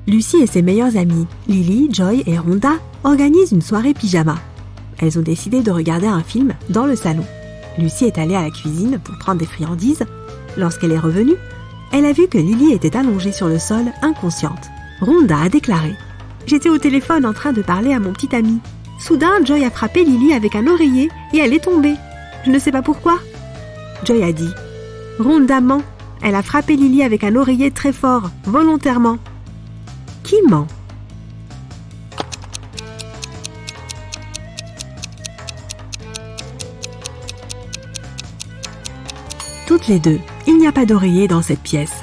Lucy et ses meilleures amies, Lily, Joy et Rhonda, organisent une soirée pyjama. Elles ont décidé de regarder un film dans le salon. Lucy est allée à la cuisine pour prendre des friandises. Lorsqu'elle est revenue, elle a vu que Lily était allongée sur le sol, inconsciente. Rhonda a déclaré « J'étais au téléphone en train de parler à mon petit ami. Soudain, Joy a frappé Lily avec un oreiller et elle est tombée. Je ne sais pas pourquoi. » Joy a dit « Rhonda ment. Elle a frappé Lily avec un oreiller très fort, volontairement. » Qui ment? Toutes les deux, il n'y a pas d'oreiller dans cette pièce.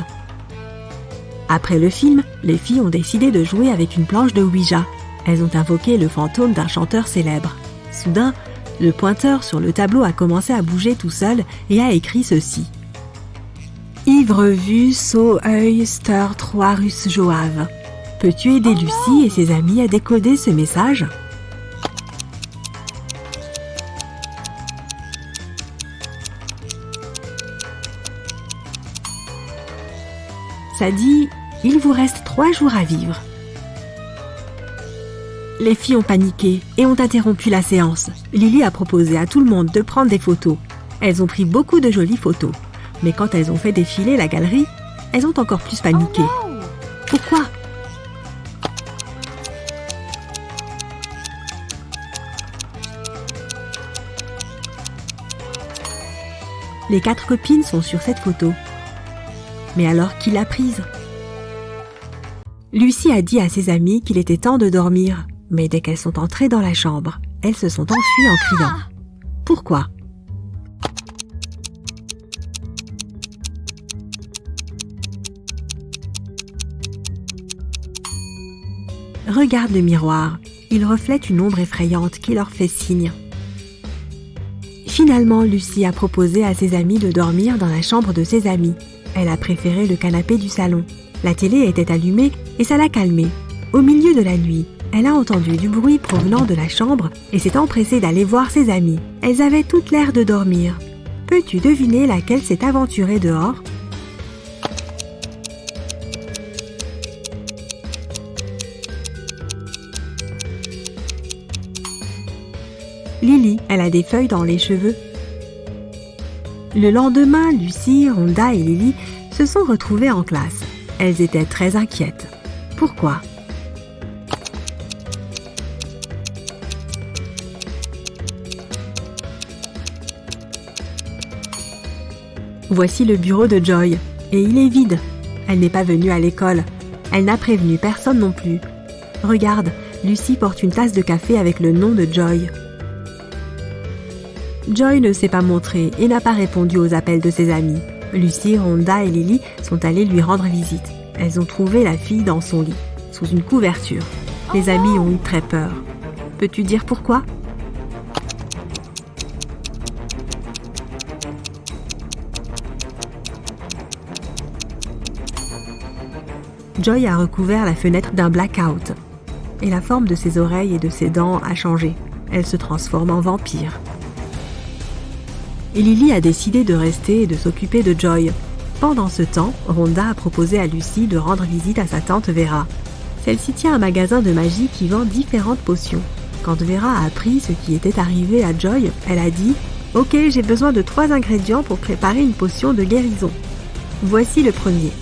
Après le film, les filles ont décidé de jouer avec une planche de Ouija. Elles ont invoqué le fantôme d'un chanteur célèbre. Soudain, le pointeur sur le tableau a commencé à bouger tout seul et a écrit ceci. Ivre vu, saut, œil, steur, trois Russes Joave. Peux-tu aider Lucy et ses amis à décoder ce message? Ça dit « Il vous reste 3 jours à vivre ». Les filles ont paniqué et ont interrompu la séance. Lily a proposé à tout le monde de prendre des photos. Elles ont pris beaucoup de jolies photos. Mais quand elles ont fait défiler la galerie, elles ont encore plus paniqué. Pourquoi? Les 4 copines sont sur cette photo. Mais alors, qui l'a prise? Lucy a dit à ses amies qu'il était temps de dormir, mais dès qu'elles sont entrées dans la chambre, elles se sont enfuies en criant. Pourquoi? Regarde le miroir, il reflète une ombre effrayante qui leur fait signe. Finalement, Lucy a proposé à ses amies de dormir dans la chambre de ses amies. Elle a préféré le canapé du salon. La télé était allumée et ça l'a calmée. Au milieu de la nuit, elle a entendu du bruit provenant de la chambre et s'est empressée d'aller voir ses amies. Elles avaient toutes l'air de dormir. Peux-tu deviner laquelle s'est aventurée dehors? Lily, elle a des feuilles dans les cheveux. Le lendemain, Lucy, Rhonda et Lily se sont retrouvées en classe. Elles étaient très inquiètes. Pourquoi? Voici le bureau de Joy, et il est vide. Elle n'est pas venue à l'école. Elle n'a prévenu personne non plus. Regarde, Lucy porte une tasse de café avec le nom de Joy. Joy ne s'est pas montrée et n'a pas répondu aux appels de ses amis. Lucy, Rhonda et Lily sont allées lui rendre visite. Elles ont trouvé la fille dans son lit, sous une couverture. Les amis ont eu très peur. Peux-tu dire pourquoi? Joy a recouvert la fenêtre d'un blackout. Et la forme de ses oreilles et de ses dents a changé. Elle se transforme en vampire. Et Lily a décidé de rester et de s'occuper de Joy. Pendant ce temps, Rhonda a proposé à Lucy de rendre visite à sa tante Vera. Celle-ci tient un magasin de magie qui vend différentes potions. Quand Vera a appris ce qui était arrivé à Joy, elle a dit « Ok, j'ai besoin de 3 ingrédients pour préparer une potion de guérison. Voici le premier.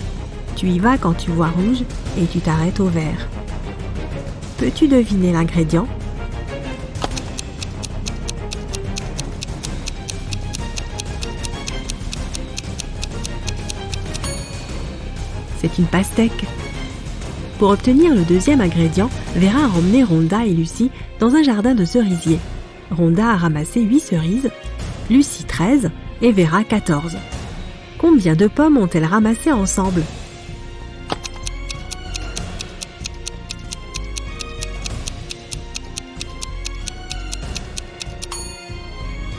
Tu y vas quand tu vois rouge et tu t'arrêtes au vert. Peux-tu deviner l'ingrédient ? » C'est une pastèque. Pour obtenir le deuxième ingrédient, Vera a emmené Rhonda et Lucy dans un jardin de cerisiers. Rhonda a ramassé 8 cerises, Lucy 13 et Vera 14. Combien de pommes ont-elles ramassées ensemble ?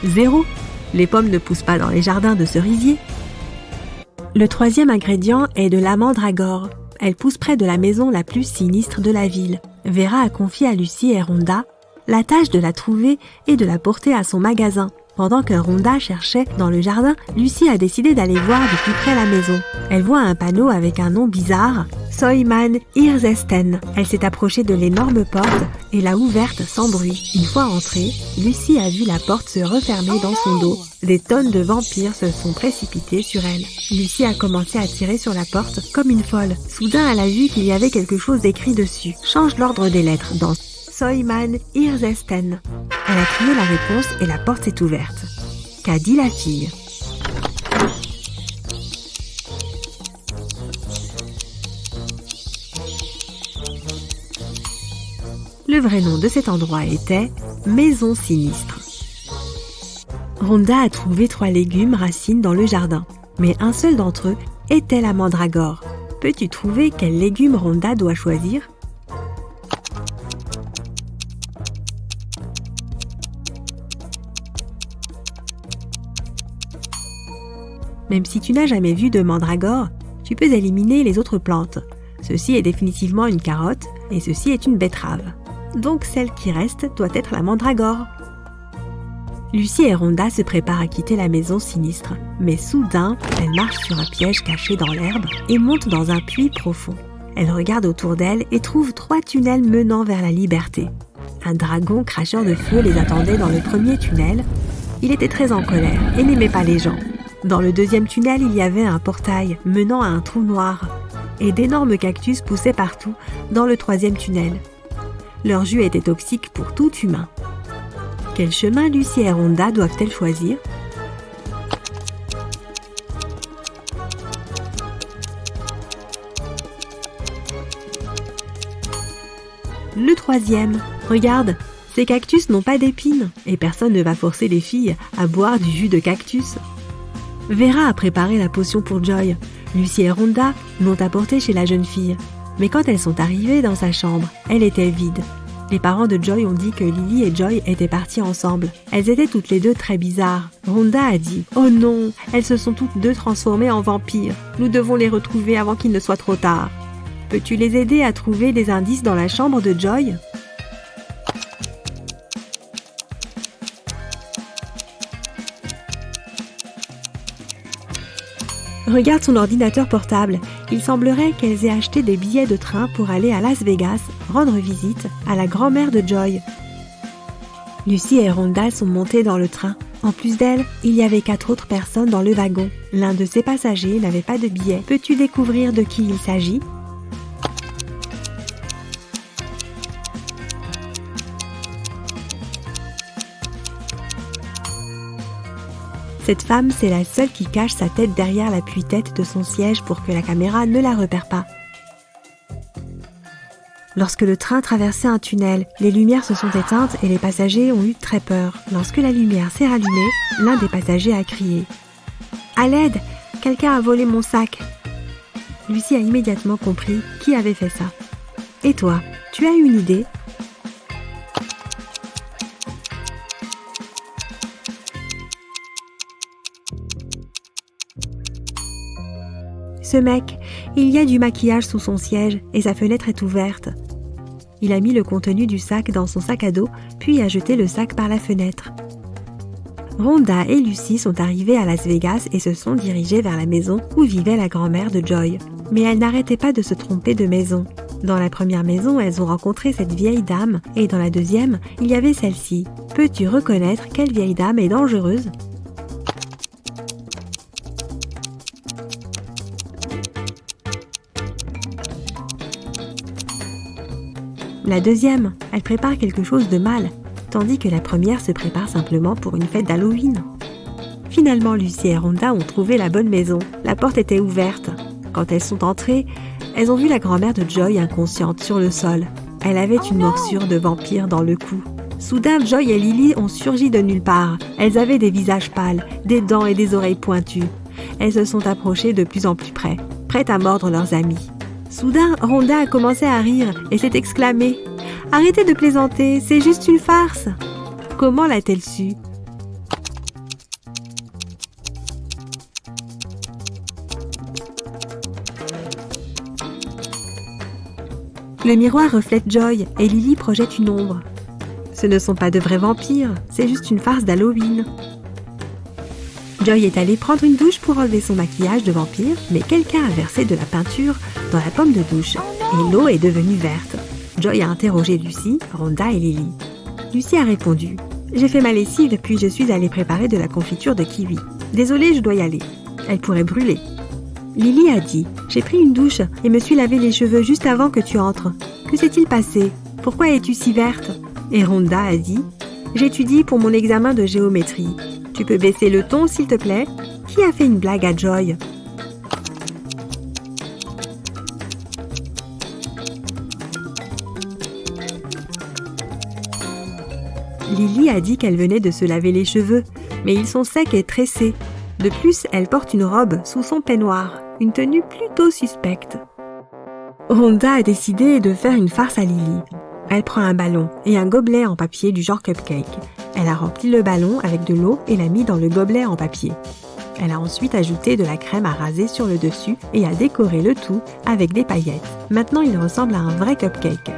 0. Les pommes ne poussent pas dans les jardins de cerisiers. Le troisième ingrédient est de la mandragore. Elle pousse près de la maison la plus sinistre de la ville. Vera a confié à Lucy et Rhonda la tâche de la trouver et de la porter à son magasin. Pendant que Rhonda cherchait dans le jardin, Lucy a décidé d'aller voir de plus près la maison. Elle voit un panneau avec un nom bizarre, Soyman Hirzesten. Elle s'est approchée de l'énorme porte et l'a ouverte sans bruit. Une fois entrée, Lucy a vu la porte se refermer dans son dos. Des tonnes de vampires se sont précipités sur elle. Lucy a commencé à tirer sur la porte comme une folle. Soudain, elle a vu qu'il y avait quelque chose d'écrit dessus. Change l'ordre des lettres dans Soyman Hirzesten. Elle a crié la réponse et la porte s'est ouverte. Qu'a dit la fille? Le vrai nom de cet endroit était Maison Sinistre. Rhonda a trouvé 3 légumes racines dans le jardin, mais un seul d'entre eux était la mandragore. Peux-tu trouver quel légume Rhonda doit choisir? Même si tu n'as jamais vu de mandragore, tu peux éliminer les autres plantes. Ceci est définitivement une carotte et ceci est une betterave. Donc celle qui reste doit être la mandragore. Lucy et Rhonda se préparent à quitter la maison sinistre, mais soudain, elles marchent sur un piège caché dans l'herbe et montent dans un puits profond. Elles regardent autour d'elles et trouvent 3 tunnels menant vers la liberté. Un dragon cracheur de feu les attendait dans le premier tunnel. Il était très en colère et n'aimait pas les gens. Dans le deuxième tunnel, il y avait un portail menant à un trou noir et d'énormes cactus poussaient partout dans le troisième tunnel. Leur jus était toxique pour tout humain. Quel chemin Lucy et Rhonda doivent-elles choisir? Le troisième. Regarde, ces cactus n'ont pas d'épines et personne ne va forcer les filles à boire du jus de cactus. Vera a préparé la potion pour Joy. Lucy et Rhonda l'ont apportée chez la jeune fille. Mais quand elles sont arrivées dans sa chambre, elle était vide. Les parents de Joy ont dit que Lily et Joy étaient parties ensemble. Elles étaient toutes les deux très bizarres. Rhonda a dit « Oh non, elles se sont toutes deux transformées en vampires. Nous devons les retrouver avant qu'il ne soit trop tard. Peux-tu les aider à trouver des indices dans la chambre de Joy ?» Regarde son ordinateur portable. Il semblerait qu'elles aient acheté des billets de train pour aller à Las Vegas rendre visite à la grand-mère de Joy. Lucy et Rhonda sont montées dans le train. En plus d'elles, il y avait 4 autres personnes dans le wagon. L'un de ces passagers n'avait pas de billet. Peux-tu découvrir de qui il s'agit ? Cette femme, c'est la seule qui cache sa tête derrière l'appui-tête de son siège pour que la caméra ne la repère pas. Lorsque le train traversait un tunnel, les lumières se sont éteintes et les passagers ont eu très peur. Lorsque la lumière s'est rallumée, l'un des passagers a crié « À l'aide! Quelqu'un a volé mon sac !» Lucy a immédiatement compris qui avait fait ça. Et toi, tu as une idée ? Ce mec, il y a du maquillage sous son siège et sa fenêtre est ouverte. Il a mis le contenu du sac dans son sac à dos, puis a jeté le sac par la fenêtre. Rhonda et Lucy sont arrivées à Las Vegas et se sont dirigées vers la maison où vivait la grand-mère de Joy. Mais elles n'arrêtaient pas de se tromper de maison. Dans la première maison, elles ont rencontré cette vieille dame et dans la deuxième, il y avait celle-ci. Peux-tu reconnaître quelle vieille dame est dangereuse ? La deuxième, elle prépare quelque chose de mal, tandis que la première se prépare simplement pour une fête d'Halloween. Finalement, Lucy et Rhonda ont trouvé la bonne maison. La porte était ouverte. Quand elles sont entrées, elles ont vu la grand-mère de Joy inconsciente sur le sol. Elle avait une morsure de vampire dans le cou. Soudain, Joy et Lily ont surgi de nulle part. Elles avaient des visages pâles, des dents et des oreilles pointues. Elles se sont approchées de plus en plus près, prêtes à mordre leurs amis. Soudain, Rhonda a commencé à rire et s'est exclamée « Arrêtez de plaisanter, c'est juste une farce !» Comment l'a-t-elle su ? Le miroir reflète Joy et Lily projette une ombre. Ce ne sont pas de vrais vampires, c'est juste une farce d'Halloween. Joy est allée prendre une douche pour enlever son maquillage de vampire, mais quelqu'un a versé de la peinture dans la pomme de douche et l'eau est devenue verte. Joy a interrogé Lucy, Rhonda et Lily. Lucy a répondu « J'ai fait ma lessive puis je suis allée préparer de la confiture de kiwi. Désolée, je dois y aller. Elle pourrait brûler. » Lily a dit « J'ai pris une douche et me suis lavé les cheveux juste avant que tu entres. Que s'est-il passé? Pourquoi es-tu si verte ?» Et Rhonda a dit « J'étudie pour mon examen de géométrie. Tu peux baisser le ton, s'il te plaît? Qui a fait une blague à Joy ?» Lily a dit qu'elle venait de se laver les cheveux, mais ils sont secs et tressés. De plus, elle porte une robe sous son peignoir, une tenue plutôt suspecte. Rhonda a décidé de faire une farce à Lily. Elle prend un ballon et un gobelet en papier du genre cupcake. Elle a rempli le ballon avec de l'eau et l'a mis dans le gobelet en papier. Elle a ensuite ajouté de la crème à raser sur le dessus et a décoré le tout avec des paillettes. Maintenant, il ressemble à un vrai cupcake.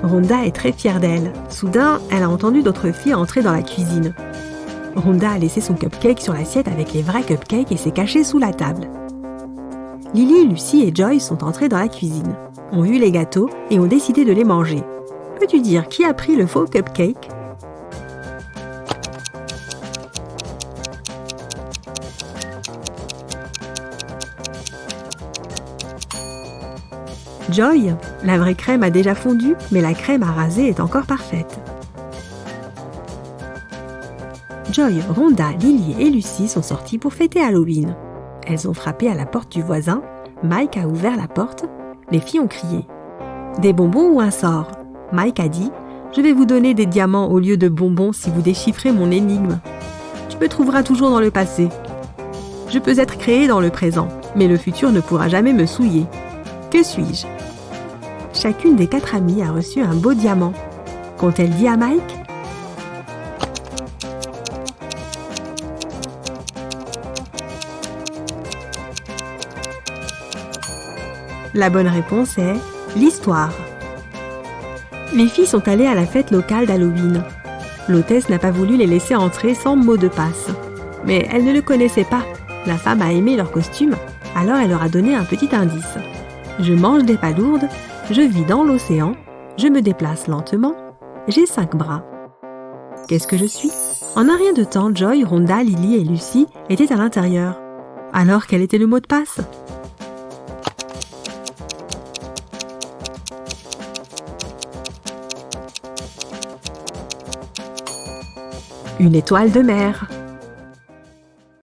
Rhonda est très fière d'elle. Soudain, elle a entendu d'autres filles entrer dans la cuisine. Rhonda a laissé son cupcake sur l'assiette avec les vrais cupcakes et s'est cachée sous la table. Lily, Lucy et Joy sont entrées dans la cuisine, ont vu les gâteaux et ont décidé de les manger. Peux-tu dire qui a pris le faux cupcake? Joy, la vraie crème a déjà fondu, mais la crème à raser est encore parfaite. Joy, Rhonda, Lily et Lucy sont sorties pour fêter Halloween. Elles ont frappé à la porte du voisin, Mike a ouvert la porte, les filles ont crié « Des bonbons ou un sort ?» Mike a dit « Je vais vous donner des diamants au lieu de bonbons si vous déchiffrez mon énigme. Tu me trouveras toujours dans le passé. Je peux être créé dans le présent, mais le futur ne pourra jamais me souiller. Que suis-je ?» Chacune des 4 amies a reçu un beau diamant. Qu'ont-elles dit à Mike? La bonne réponse est l'histoire. Les filles sont allées à la fête locale d'Halloween. L'hôtesse n'a pas voulu les laisser entrer sans mot de passe. Mais elles ne le connaissaient pas. La femme a aimé leur costume, alors elle leur a donné un petit indice. Je mange des palourdes, je vis dans l'océan, je me déplace lentement, j'ai 5 bras. Qu'est-ce que je suis? En un rien de temps, Joy, Rhonda, Lily et Lucy étaient à l'intérieur. Alors quel était le mot de passe? Une étoile de mer.